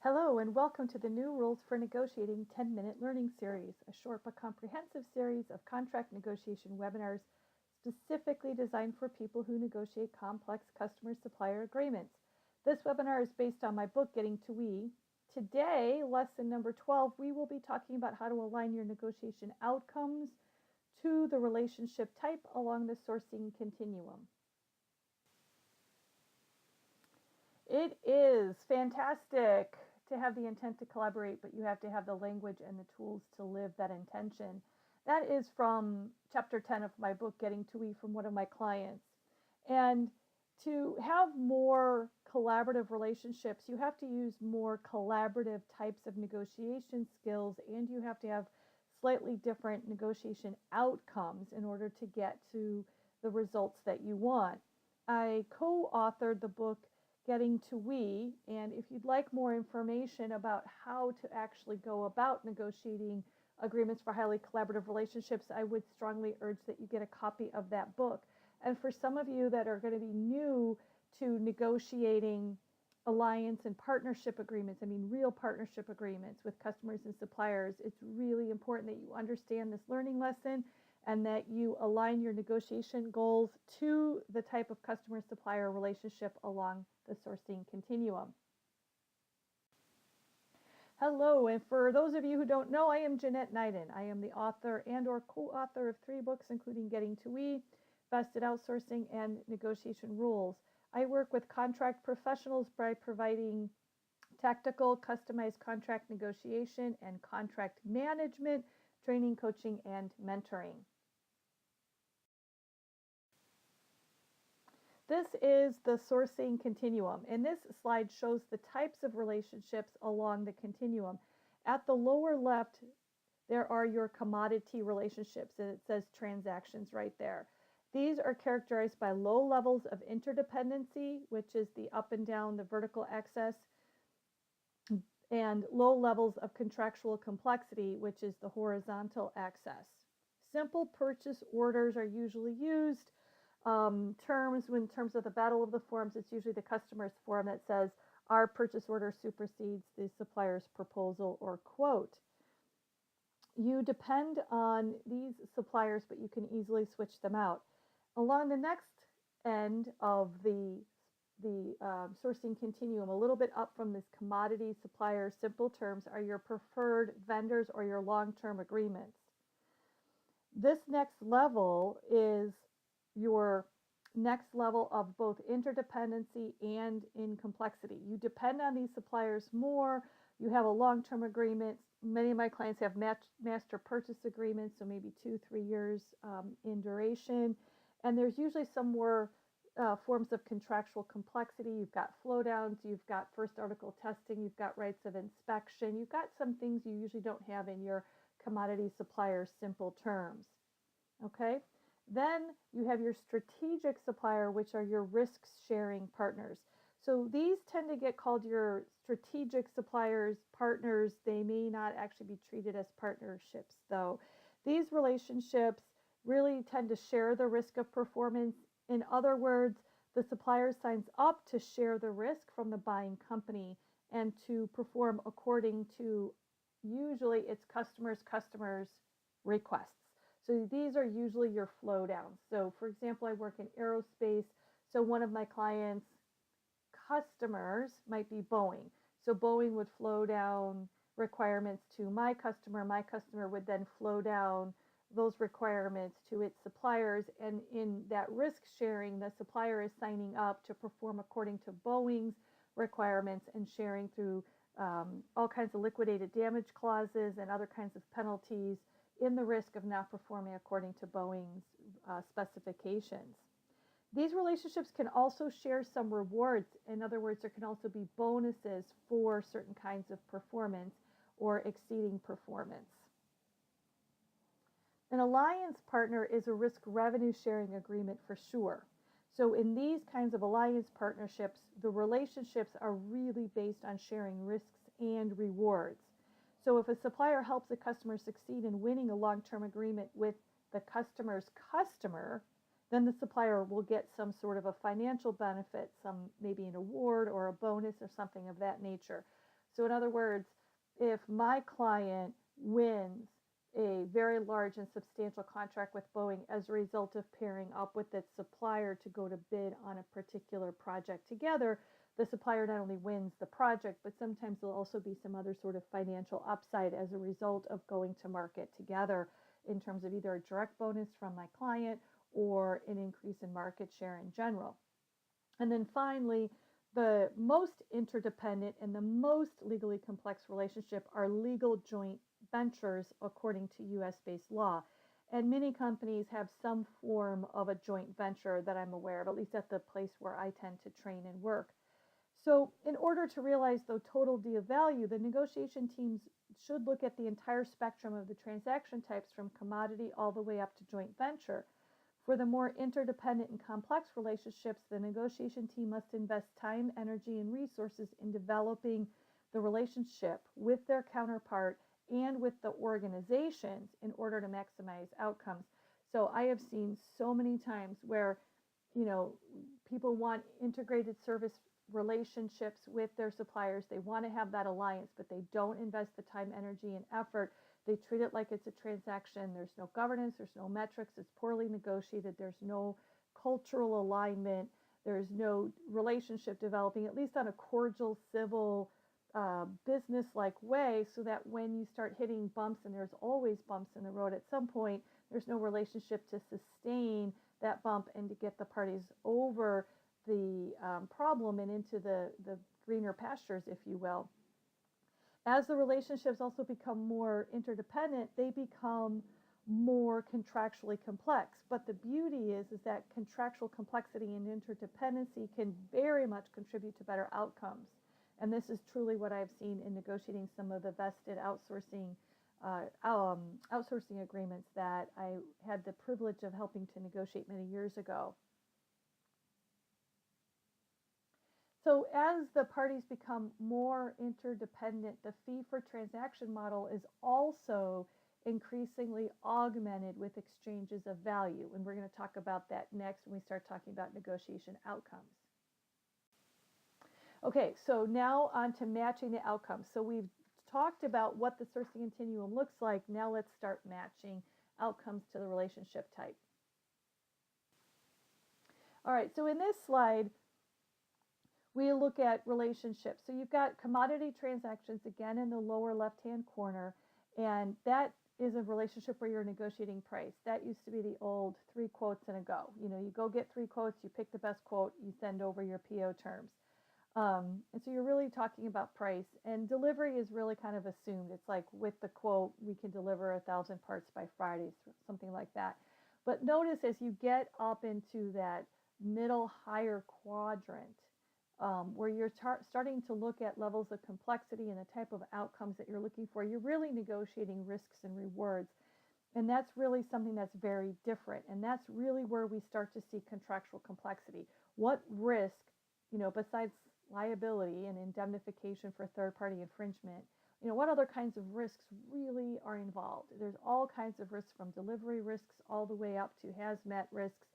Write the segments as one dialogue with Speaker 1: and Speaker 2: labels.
Speaker 1: Hello and welcome to the New Rules for Negotiating 10-Minute Learning Series, a short but comprehensive series of contract negotiation webinars specifically designed for people who negotiate complex customer-supplier agreements. This webinar is based on my book, Getting to We. Today, lesson number 12, we will be talking about how to align your negotiation outcomes to the relationship type along the sourcing continuum. It is fantastic to have the intent to collaborate, but you have to have the language and the tools to live that intention. That is from chapter 10 of my book, Getting to We, from one of my clients. And to have more collaborative relationships, you have to use more collaborative types of negotiation skills, and you have to have slightly different negotiation outcomes in order to get to the results that you want. I co-authored the book Getting to We, and if you'd like more information about how to actually go about negotiating agreements for highly collaborative relationships, I would strongly urge that you get a copy of that book. And for some of you that are going to be new to negotiating alliance and partnership agreements, I mean real partnership agreements with customers and suppliers, it's really important that you understand this learning lesson and that you align your negotiation goals to the type of customer-supplier relationship along the sourcing continuum. Hello, and for those of you who don't know, I am Jeanette Neiden. I am the author and or co-author of 3 books, including Getting to We, Vested Outsourcing, and Negotiation Rules. I work with contract professionals by providing tactical, customized contract negotiation and contract management, training, coaching, and mentoring. This is the sourcing continuum, and this slide shows the types of relationships along the continuum. At the lower left, there are your commodity relationships, and it says transactions right there. These are characterized by low levels of interdependency, which is the up and down, the vertical axis, and low levels of contractual complexity, which is the horizontal axis. Simple purchase orders are usually used. In terms of the battle of the forms, it's usually the customer's form that says our purchase order supersedes the supplier's proposal or quote. You depend on these suppliers, but you can easily switch them out. Along the next end of the sourcing continuum, a little bit up from this commodity supplier simple terms, are your preferred vendors or your long-term agreements. This next level is your next level of both interdependency and in complexity. You depend on these suppliers more. You have a long-term agreement. Many of my clients have master purchase agreements, so maybe 2-3 years in duration. And there's usually some more forms of contractual complexity. You've got flow downs, you've got first article testing, you've got rights of inspection, you've got some things you usually don't have in your commodity supplier simple terms. Okay? Then you have your strategic supplier, which are your risk-sharing partners. So these tend to get called your strategic suppliers, partners. They may not actually be treated as partnerships, though. These relationships really tend to share the risk of performance. In other words, the supplier signs up to share the risk from the buying company and to perform according to usually its customers' requests. So these are usually your flow downs. So for example, I work in aerospace. So one of my clients' customers might be Boeing. So Boeing would flow down requirements to my customer. My customer would then flow down those requirements to its suppliers. And in that risk sharing, the supplier is signing up to perform according to Boeing's requirements and sharing through all kinds of liquidated damage clauses and other kinds of penalties in the risk of not performing according to Boeing's specifications. These relationships can also share some rewards. In other words, there can also be bonuses for certain kinds of performance or exceeding performance. An alliance partner is a risk revenue sharing agreement for sure. So in these kinds of alliance partnerships, the relationships are really based on sharing risks and rewards. So if a supplier helps a customer succeed in winning a long-term agreement with the customer's customer, then the supplier will get some sort of a financial benefit, maybe an award or a bonus or something of that nature. So in other words, if my client wins a very large and substantial contract with Boeing as a result of pairing up with its supplier to go to bid on a particular project together, the supplier not only wins the project, but sometimes there'll also be some other sort of financial upside as a result of going to market together in terms of either a direct bonus from my client or an increase in market share in general. And then finally, the most interdependent and the most legally complex relationship are legal joint ventures according to US-based law. And many companies have some form of a joint venture that I'm aware of, at least at the place where I tend to train and work. So in order to realize the total deal value, the negotiation teams should look at the entire spectrum of the transaction types from commodity all the way up to joint venture. For the more interdependent and complex relationships, the negotiation team must invest time, energy, and resources in developing the relationship with their counterpart and with the organizations in order to maximize outcomes. So I have seen so many times where, people want integrated service relationships with their suppliers. They want to have that alliance, but they don't invest the time, energy, and effort. They treat it like it's a transaction. There's no governance, there's no metrics, it's poorly negotiated, there's no cultural alignment, there's no relationship developing, at least on a cordial, civil, business-like way, so that when you start hitting bumps, and there's always bumps in the road at some point, there's no relationship to sustain that bump and to get the parties over the problem and into the greener pastures, if you will. As the relationships also become more interdependent, they become more contractually complex. But the beauty is that contractual complexity and interdependency can very much contribute to better outcomes. And this is truly what I've seen in negotiating some of the vested outsourcing agreements that I had the privilege of helping to negotiate many years ago. So as the parties become more interdependent, the fee for transaction model is also increasingly augmented with exchanges of value. And we're going to talk about that next when we start talking about negotiation outcomes. Okay, so now on to matching the outcomes. So we've talked about what the sourcing continuum looks like. Now let's start matching outcomes to the relationship type. All right, so in this slide, we look at relationships. So you've got commodity transactions again in the lower left-hand corner, and that is a relationship where you're negotiating price. That used to be the old 3 quotes and a go. You go get 3 quotes, you pick the best quote, you send over your PO terms. And so you're really talking about price, and delivery is really kind of assumed. It's like with the quote, we can deliver 1,000 parts by Friday, something like that. But notice as you get up into that middle higher quadrant, where you're starting to look at levels of complexity and the type of outcomes that you're looking for, you're really negotiating risks and rewards. And that's really something that's very different. And that's really where we start to see contractual complexity. What risk, besides liability and indemnification for third-party infringement, what other kinds of risks really are involved? There's all kinds of risks, from delivery risks all the way up to hazmat risks,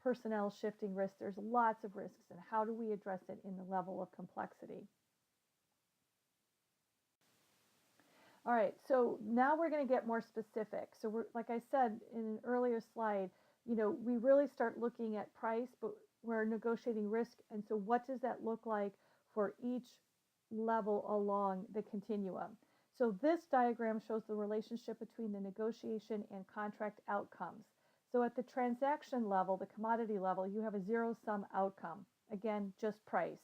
Speaker 1: personnel shifting risks. There's lots of risks, and how do we address it in the level of complexity? All right, so now we're going to get more specific. So we're, like I said in an earlier slide, we really start looking at price, but we're negotiating risk. And so what does that look like for each level along the continuum? So this diagram shows the relationship between the negotiation and contract outcomes. So at the transaction level, the commodity level, you have a zero-sum outcome. Again, just price.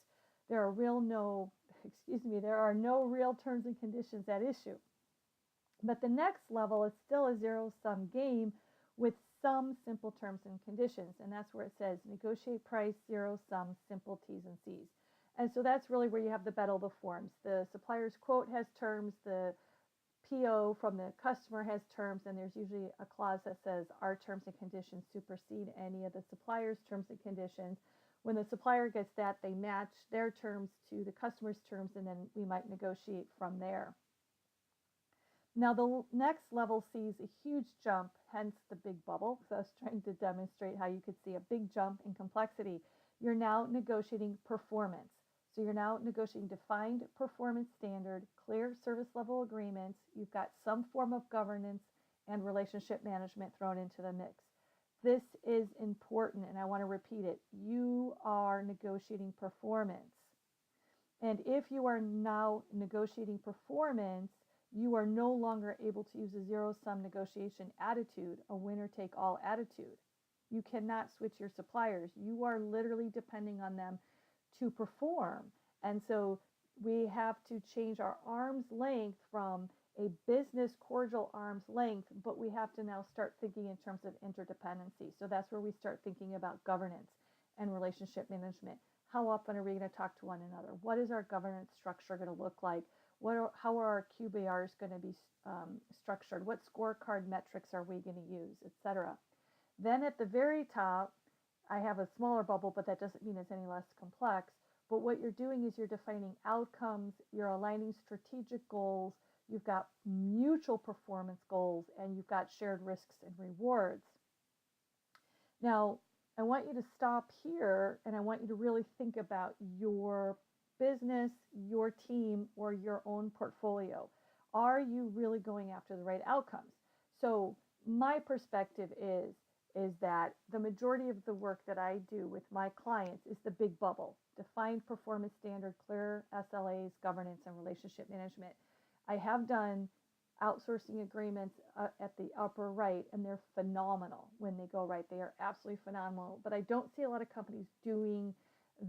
Speaker 1: There are no real terms and conditions at issue. But the next level is still a zero-sum game with some simple terms and conditions. And that's where it says negotiate price, zero-sum, simple T's and C's. And so that's really where you have the battle of the forms. The supplier's quote has terms, the PO from the customer has terms, and there's usually a clause that says our terms and conditions supersede any of the supplier's terms and conditions. When the supplier gets that, they match their terms to the customer's terms, and then we might negotiate from there. Now the next level sees a huge jump, hence the big bubble. So I was trying to demonstrate how you could see a big jump in complexity. You're now negotiating performance. So you're now negotiating defined performance standard, clear service level agreements. You've got some form of governance and relationship management thrown into the mix. This is important, and I want to repeat it. You are negotiating performance. And if you are now negotiating performance, you are no longer able to use a zero-sum negotiation attitude, a winner-take-all attitude. You cannot switch your suppliers. You are literally depending on them to perform. And so we have to change our arm's length from a business cordial arm's length, but we have to now start thinking in terms of interdependency. So that's where we start thinking about governance and relationship management. How often are we going to talk to one another? What is our governance structure going to look like? How are our QBRs going to be structured? What scorecard metrics are we going to use, etc.? Then at the very top, I have a smaller bubble, but that doesn't mean it's any less complex. But what you're doing is you're defining outcomes, you're aligning strategic goals, you've got mutual performance goals, and you've got shared risks and rewards. Now, I want you to stop here, and I want you to really think about your business, your team, or your own portfolio. Are you really going after the right outcomes? So my perspective is that the majority of the work that I do with my clients is the big bubble: defined performance standard, clear SLAs, governance, and relationship management. I have done outsourcing agreements at the upper right, and they're phenomenal when they go right. They are absolutely phenomenal, but I don't see a lot of companies doing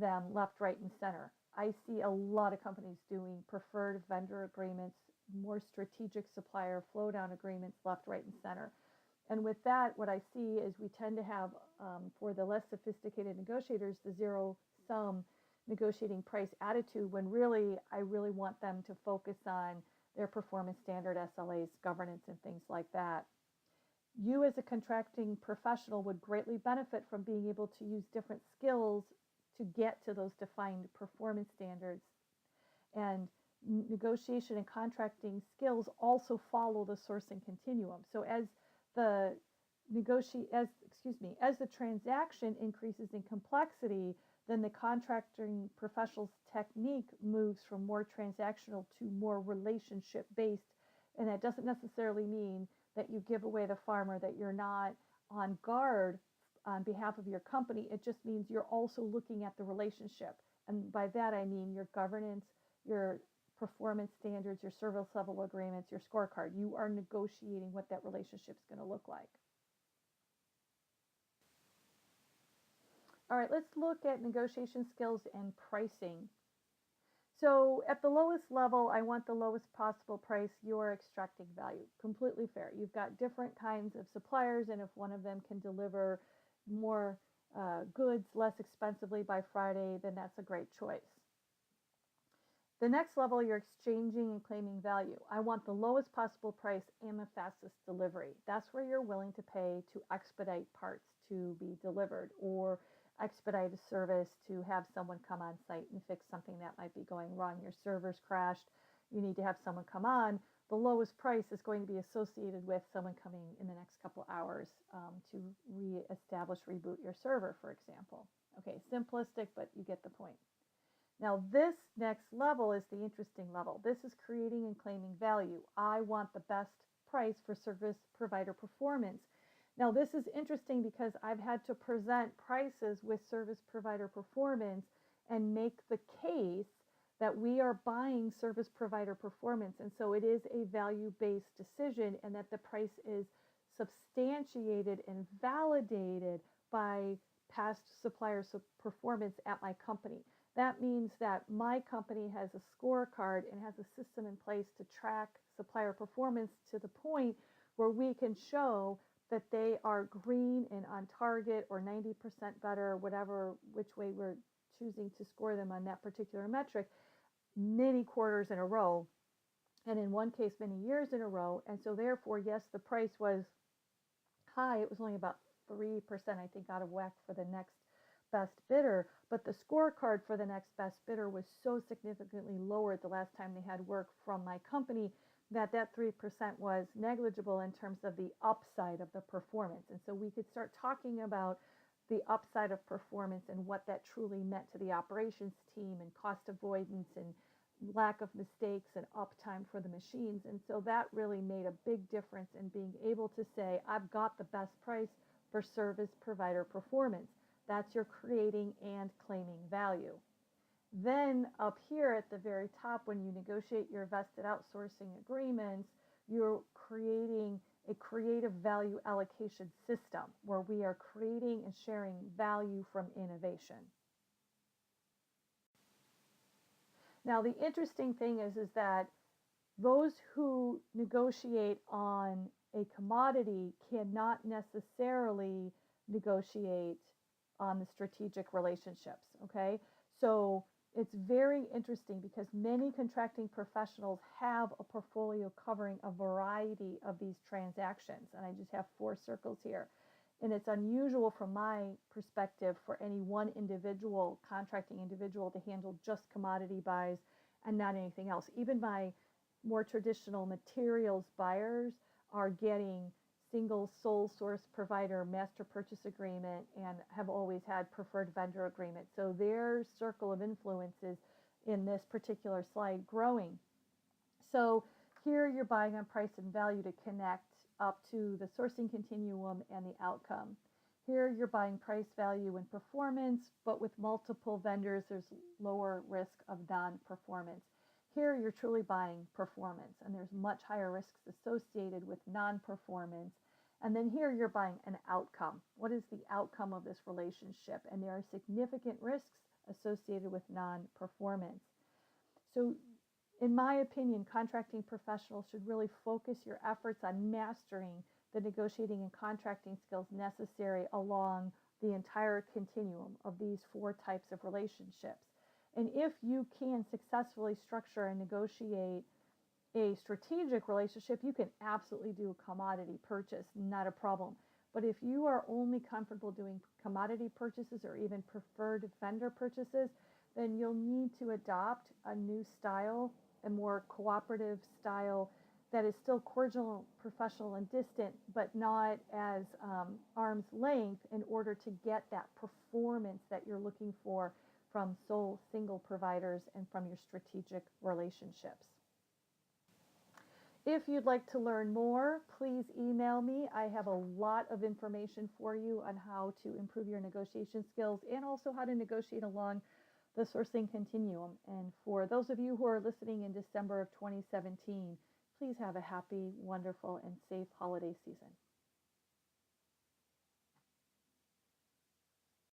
Speaker 1: them left, right, and center. I see a lot of companies doing preferred vendor agreements, more strategic supplier flow down agreements left, right, and center. And with that, what I see is we tend to have, for the less sophisticated negotiators, the zero-sum negotiating price attitude, when really, I really want them to focus on their performance standard, SLAs, governance, and things like that. You as a contracting professional would greatly benefit from being able to use different skills to get to those defined performance standards. And negotiation and contracting skills also follow the sourcing continuum. So as the transaction increases in complexity, then the contracting professional's technique moves from more transactional to more relationship based. And that doesn't necessarily mean that you give away the farm or that you're not on guard on behalf of your company. It just means you're also looking at the relationship. And by that, I mean your governance, your performance standards, your service level agreements, your scorecard. You are negotiating what that relationship is going to look like. All right, let's look at negotiation skills and pricing. So at the lowest level, I want the lowest possible price. You're extracting value. Completely fair. You've got different kinds of suppliers, and if one of them can deliver more goods less expensively by Friday, then that's a great choice. The next level, you're exchanging and claiming value. I want the lowest possible price and the fastest delivery. That's where you're willing to pay to expedite parts to be delivered, or expedite a service to have someone come on site and fix something that might be going wrong. Your server's crashed. You need to have someone come on. The lowest price is going to be associated with someone coming in the next couple hours to reestablish, reboot your server, for example. Okay, simplistic, but you get the point. Now, this next level is the interesting level. This is creating and claiming value. I want the best price for service provider performance. Now, this is interesting because I've had to present prices with service provider performance and make the case that we are buying service provider performance. And so it is a value-based decision, and that the price is substantiated and validated by past supplier performance at my company. That means that my company has a scorecard and has a system in place to track supplier performance to the point where we can show that they are green and on target, or 90% better, whatever, which way we're choosing to score them on that particular metric, many quarters in a row, and in one case, many years in a row. And so therefore, yes, the price was high. It was only about 3%, I think, out of whack for the next best bidder, but the scorecard for the next best bidder was so significantly lower the last time they had work from my company that 3% was negligible in terms of the upside of the performance. And so we could start talking about the upside of performance and what that truly meant to the operations team and cost avoidance and lack of mistakes and uptime for the machines. And so that really made a big difference in being able to say, I've got the best price for service provider performance. That's your creating and claiming value. Then up here at the very top, when you negotiate your vested outsourcing agreements, you're creating a creative value allocation system where we are creating and sharing value from innovation. Now, the interesting thing is that those who negotiate on a commodity cannot necessarily negotiate on the strategic relationships, okay? So it's very interesting because many contracting professionals have a portfolio covering a variety of these transactions. And I just have 4 circles here. And it's unusual from my perspective for any one individual, contracting individual, to handle just commodity buys and not anything else. Even my more traditional materials buyers are getting single sole source provider master purchase agreement and have always had preferred vendor agreement. So their circle of influence is in this particular slide growing. So here you're buying on price and value to connect up to the sourcing continuum and the outcome. Here you're buying price, value, and performance, but with multiple vendors, there's lower risk of non-performance. Here you're truly buying performance, and there's much higher risks associated with non-performance. And then here you're buying an outcome. What is the outcome of this relationship? And there are significant risks associated with non-performance. So in my opinion, contracting professionals should really focus your efforts on mastering the negotiating and contracting skills necessary along the entire continuum of these 4 types of relationships. And if you can successfully structure and negotiate a strategic relationship, you can absolutely do a commodity purchase, not a problem. But if you are only comfortable doing commodity purchases or even preferred vendor purchases, then you'll need to adopt a new style, a more cooperative style that is still cordial, professional, and distant, but not as arm's length in order to get that performance that you're looking for from sole single providers and from your strategic relationships. If you'd like to learn more, please email me. I have a lot of information for you on how to improve your negotiation skills and also how to negotiate along the sourcing continuum. And for those of you who are listening in December of 2017, please have a happy, wonderful, and safe holiday season.